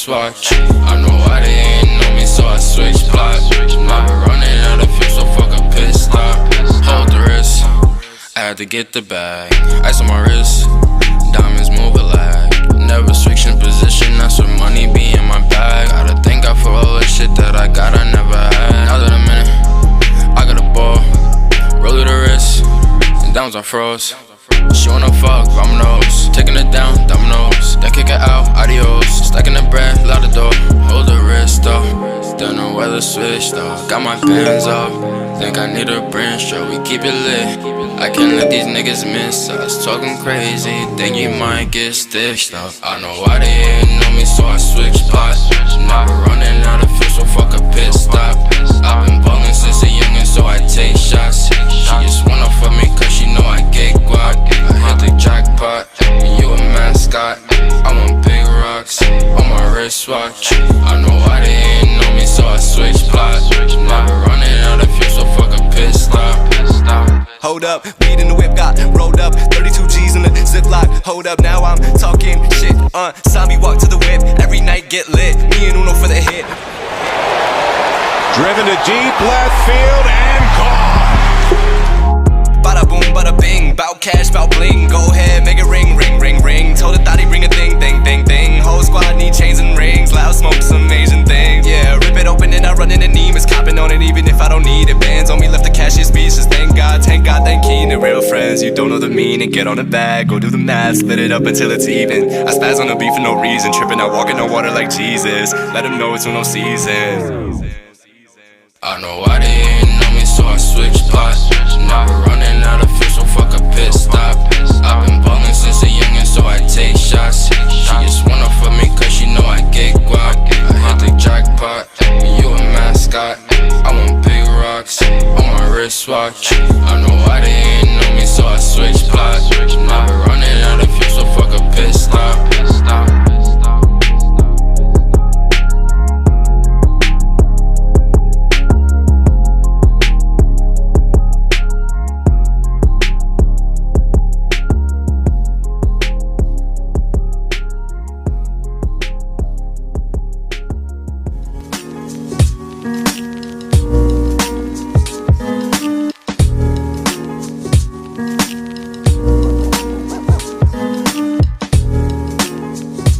Watch. I know why they ain't know me, so I switch plots. Now we're running out of fuel, so fuck a pit stop. Hold the wrist, I had to get the bag. Ice on my wrist, diamonds move a lag. Never switch in position, that's where money be in my bag. Gotta thank God for all the shit that I got, I never had. Now that I'm in it, I got a ball. Roll to the wrist, and downs I froze. She wanna fuck, vamonos. Taking it down, dominoes. Then kick it out, adios. Stacking the bread, loud the door. Hold the wrist though. Don't know where to switch though. Got my bands up. Think I need a branch, stroke. We keep it lit. I can't let these niggas miss us. Talking crazy, think you might get stitched up. I know why they ain't know me, so I switch spots. Now we're running out of fuel, so fuck a pit stop. I've been ballin' since a youngin', so I take shots. She just wanna fuck me cause she know I get guac. I hit the jackpot, and you a mascot. I want big rocks on my wristwatch. I know why they ain't know me, so I switch plots. Now we're running out of fuel, so fuck a pit stop. Hold up, weed in the whip got rolled up. 32 G's in the ziplock. Hold up, now I'm talking shit. Saw me walk to the whip, every night get lit. Me and Uno for the hit. Driven to deep left field and gone. Bada boom, bada bing, bout cash, bout bling. Go ahead, make it ring, ring, ring, ring. Told the thought he bring a thing, thing, thing, thing. Whole squad need chains and rings. Loud smoke, some Asian things. Yeah, rip it open and I run in the Nemus. Copping on it even if I don't need it. Bands on me, left the cashier speeches. Thank God, thank Keen. And real friends, you don't know the meaning. Get on the bag, go do the math, split it up until it's even. I spaz on the beat for no reason. Tripping out, walking on water like Jesus. Let them know it's no season. I know why they ain't know me, so I switch spots. Now we're running out of fuel, so fuck a pit stop. I've been ballin' since a youngin', so I take shots. She just wanna fuck me cause she know I get guac. I hit the jackpot, and you a mascot. I want big rocks on my wristwatch. I know why they ain't know me, so I switch plots. Now we're running out of fuel, so fuck a pit stop.